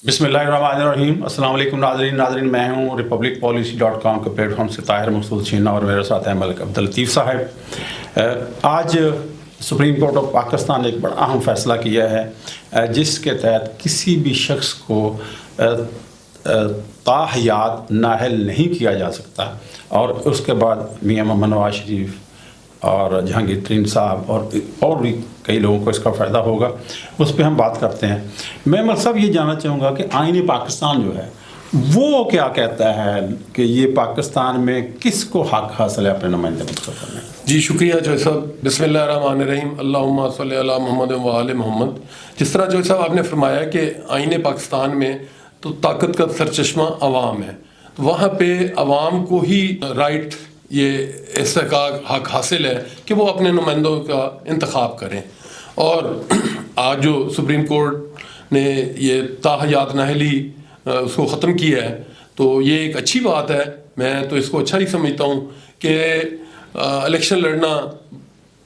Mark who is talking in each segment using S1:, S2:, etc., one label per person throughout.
S1: بسم اللہ الرحمن الرحیم۔ السلام علیکم ناظرین میں ہوں republicpolicy.com کے پلیٹ فارم سے طاہر مقصود چینا اور میرے ساتھ ہے ملک عبداللطیف صاحب۔ آج سپریم کورٹ آف پاکستان نے ایک بڑا اہم فیصلہ کیا ہے جس کے تحت کسی بھی شخص کو تاحیات نااہل نہیں کیا جا سکتا، اور اس کے بعد میاں محمد نواز شریف اور جہانگیر ترین صاحب اور بھی کئی لوگوں کو اس کا فائدہ ہوگا، اس پہ ہم بات کرتے ہیں۔ میں مطلب یہ جاننا چاہوں گا کہ آئین پاکستان جو ہے وہ کیا کہتا ہے کہ یہ پاکستان میں کس کو حق حاصل ہے اپنے نمائندے منتخب کرنے کا؟
S2: جی شکریہ جوئی صاحب۔ بسم اللہ الرحمن الرحیم، اللہم صلی علی محمد و آل محمد۔ جس طرح جوئی صاحب آپ نے فرمایا کہ آئین پاکستان میں تو طاقت کا سرچشمہ عوام ہے، تو وہاں پہ عوام کو ہی رائٹ یہ استحقاق حق حاصل ہے کہ وہ اپنے نمائندوں کا انتخاب کریں، اور آج جو سپریم کورٹ نے یہ تاحیات نااہلی اس کو ختم کیا ہے تو یہ ایک اچھی بات ہے۔ میں تو اس کو اچھا ہی سمجھتا ہوں کہ الیکشن لڑنا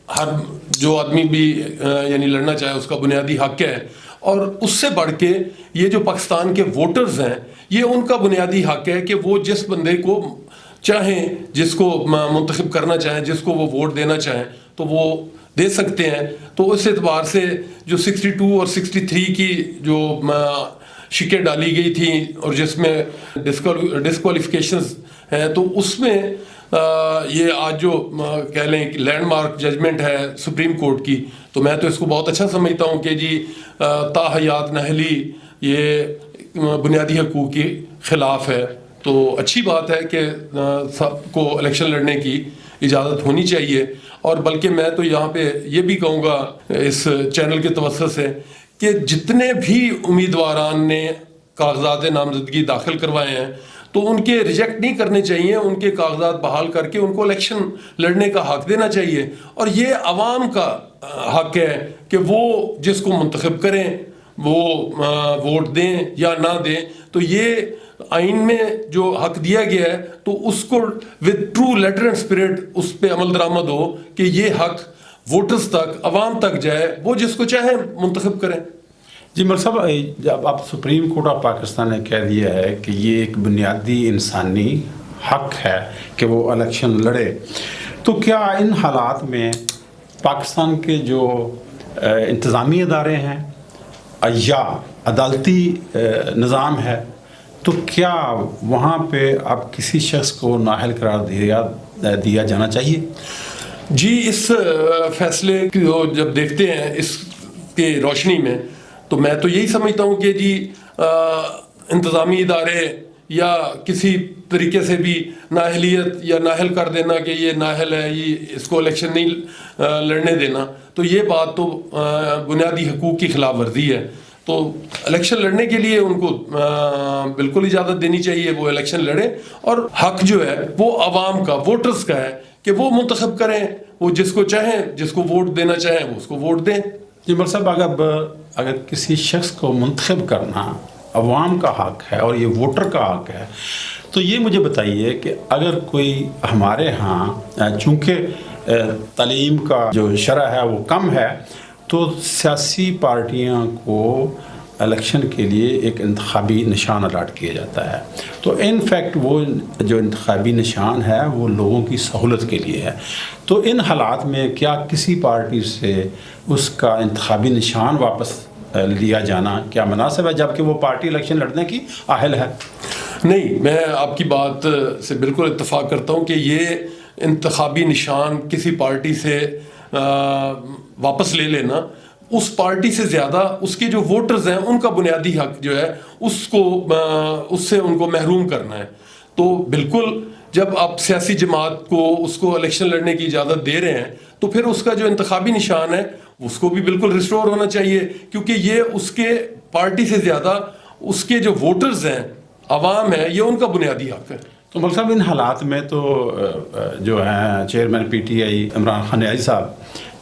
S2: ہر جو آدمی بھی یعنی لڑنا چاہے اس کا بنیادی حق ہے، اور اس سے بڑھ کے یہ جو پاکستان کے ووٹرز ہیں یہ ان کا بنیادی حق ہے کہ وہ جس بندے کو چاہیں، جس کو منتخب کرنا چاہیں، جس کو وہ ووٹ دینا چاہیں تو وہ دے سکتے ہیں۔ تو اس اعتبار سے جو 62 اور 63 کی جو شکیں ڈالی گئی تھیں اور جس میں ڈسکوالیفیکیشنز ہیں، تو اس میں یہ آج جو کہہ لیں کہ لینڈ مارک ججمنٹ ہے سپریم کورٹ کی، تو میں تو اس کو بہت اچھا سمجھتا ہوں کہ جی تاحیات نااہلی یہ بنیادی حقوق کے خلاف ہے۔ تو اچھی بات ہے کہ سب کو الیکشن لڑنے کی اجازت ہونی چاہیے، اور بلکہ میں تو یہاں پہ یہ بھی کہوں گا اس چینل کے توسط سے کہ جتنے بھی امیدواران نے کاغذات نامزدگی داخل کروائے ہیں تو ان کے ریجیکٹ نہیں کرنے چاہیے، ان کے کاغذات بحال کر کے ان کو الیکشن لڑنے کا حق دینا چاہیے، اور یہ عوام کا حق ہے کہ وہ جس کو منتخب کریں وہ ووٹ دیں یا نہ دیں۔ تو یہ آئین میں جو حق دیا گیا ہے تو اس کو with true letter and spirit اس پہ عمل درآمد ہو کہ یہ حق ووٹرز تک، عوام تک جائے، وہ جس کو چاہیں منتخب کریں۔
S1: جی ملک صاحب، جب اب سپریم کورٹ آف پاکستان نے کہہ دیا ہے کہ یہ ایک بنیادی انسانی حق ہے کہ وہ الیکشن لڑے، تو کیا ان حالات میں پاکستان کے جو انتظامی ادارے ہیں یا عدالتی نظام ہے تو کیا وہاں پہ اب کسی شخص کو نااہل قرار دیا جانا چاہیے؟
S2: جی اس فیصلے کو جب دیکھتے ہیں اس کے روشنی میں تو میں تو یہی سمجھتا ہوں کہ جی انتظامی ادارے یا کسی طریقے سے بھی نااہلیت یا نااہل کر دینا کہ یہ نااہل ہے، یہ اس کو الیکشن نہیں لڑنے دینا، تو یہ بات تو بنیادی حقوق کی خلاف ورزی ہے۔ تو الیکشن لڑنے کے لیے ان کو بالکل اجازت دینی چاہیے، وہ الیکشن لڑے، اور حق جو ہے وہ عوام کا، ووٹرز کا ہے کہ وہ منتخب کریں، وہ جس کو چاہیں، جس کو ووٹ دینا چاہیں وہ اس کو ووٹ دیں۔
S1: جی ملک صاحب، اگر کسی شخص کو منتخب کرنا عوام کا حق ہے اور یہ ووٹر کا حق ہے، تو یہ مجھے بتائیے کہ اگر کوئی ہمارے ہاں چونکہ تعلیم کا جو شرح ہے وہ کم ہے تو سیاسی پارٹیاں کو الیکشن کے لیے ایک انتخابی نشان الاٹ کیا جاتا ہے، تو ان فیکٹ وہ جو انتخابی نشان ہے وہ لوگوں کی سہولت کے لیے ہے، تو ان حالات میں کیا کسی پارٹی سے اس کا انتخابی نشان واپس لیا جانا کیا مناسب ہے جبکہ وہ پارٹی الیکشن لڑنے کی اہل ہے؟
S2: نہیں، میں آپ کی بات سے بالکل اتفاق کرتا ہوں کہ یہ انتخابی نشان کسی پارٹی سے واپس لے لینا اس پارٹی سے زیادہ اس کے جو ووٹرز ہیں ان کا بنیادی حق جو ہے اس سے ان کو محروم کرنا ہے۔ تو بالکل جب آپ سیاسی جماعت کو اس کو الیکشن لڑنے کی اجازت دے رہے ہیں تو پھر اس کا جو انتخابی نشان ہے اس کو بھی بالکل ریسٹور ہونا چاہیے، کیونکہ یہ اس کے پارٹی سے زیادہ اس کے جو ووٹرز ہیں، عوام ہے، یہ ان کا بنیادی حق ہے۔
S1: تو ملک صاحب ان حالات میں تو جو ہیں chairman P T I Imran Khan Niazi صاحب،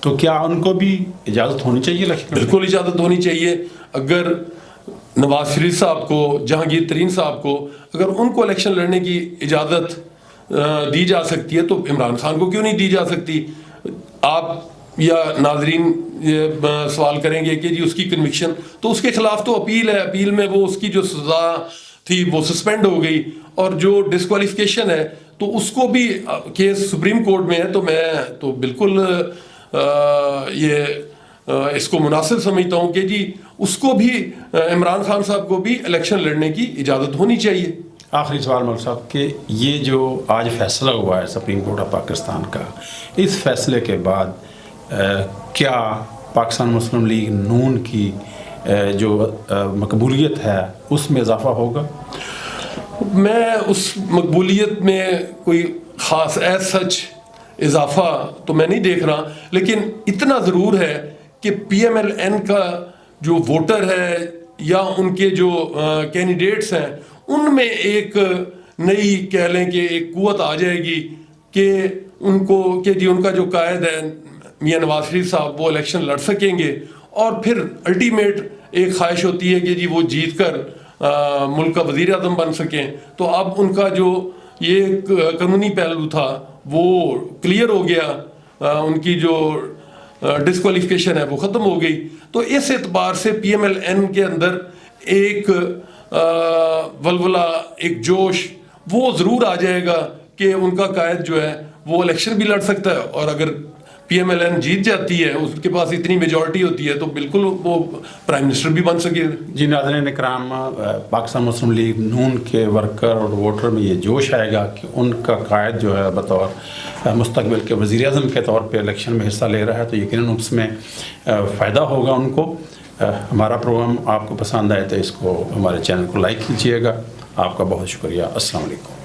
S1: تو کیا ان کو بھی اجازت ہونی چاہیے الیکشن؟
S2: بالکل اجازت ہونی چاہیے۔ اگر نواز شریف صاحب کو، جہانگیر ترین صاحب کو اگر ان کو الیکشن لڑنے کی اجازت دی جا سکتی ہے تو عمران خان کو کیوں نہیں دی جا سکتی؟ آپ یا ناظرین یہ سوال کریں گے کہ جی اس کی کنوکشن، تو اس کے خلاف تو اپیل ہے، اپیل میں وہ اس کی جو سزا تھی وہ سسپینڈ ہو گئی، اور جو ڈسکوالیفیکیشن ہے تو اس کو بھی کیس سپریم کورٹ میں ہے، تو میں تو بالکل یہ اس کو مناسب سمجھتا ہوں کہ جی اس کو بھی عمران خان صاحب کو بھی الیکشن لڑنے کی اجازت ہونی چاہیے۔
S1: آخری سوال ملک صاحب کہ یہ جو آج فیصلہ ہوا ہے سپریم کورٹ آف پاکستان کا، اس فیصلے کے بعد کیا پاکستان مسلم لیگ نون کی جو مقبولیت ہے اس میں اضافہ ہوگا؟
S2: میں اس مقبولیت میں کوئی خاص ایز سچ اضافہ تو میں نہیں دیکھ رہا، لیکن اتنا ضرور ہے کہ پی ایم ایل این کا جو ووٹر ہے یا ان کے جو کینڈیڈیٹس ہیں ان میں ایک نئی کہہ لیں کہ ایک قوت آ جائے گی کہ ان کو کہ جی ان کا جو قائد ہے میاں نواز شریف صاحب وہ الیکشن لڑ سکیں گے، اور پھر الٹیمیٹ ایک خواہش ہوتی ہے کہ جی وہ جیت کر ملک کا وزیر اعظم بن سکیں۔ تو اب ان کا جو یہ قانونی پہلو تھا وہ کلیئر ہو گیا، ان کی جو ڈسکوالیفیکیشن ہے وہ ختم ہو گئی، تو اس اعتبار سے پی ایم ایل این کے اندر ایک ولولہ، ایک جوش وہ ضرور آ جائے گا کہ ان کا قائد جو ہے وہ الیکشن بھی لڑ سکتا ہے، اور اگر پی ایم ایل این جیت جاتی ہے، اس کے پاس اتنی میجورٹی ہوتی ہے، تو بالکل وہ پرائم منسٹر بھی بن سکے۔
S1: جی ناظرین اکرام، پاکستان مسلم لیگ نون کے ورکر اور ووٹر میں یہ جوش آئے گا کہ ان کا قائد جو ہے بطور مستقبل کے وزیر اعظم کے طور پہ الیکشن میں حصہ لے رہا ہے، تو یقیناً اس میں فائدہ ہوگا ان کو۔ ہمارا پروگرام آپ کو پسند آئے تو اس کو ہمارے چینل کو لائک کیجیے گا۔ آپ کا بہت شکریہ۔ السلام علیکم۔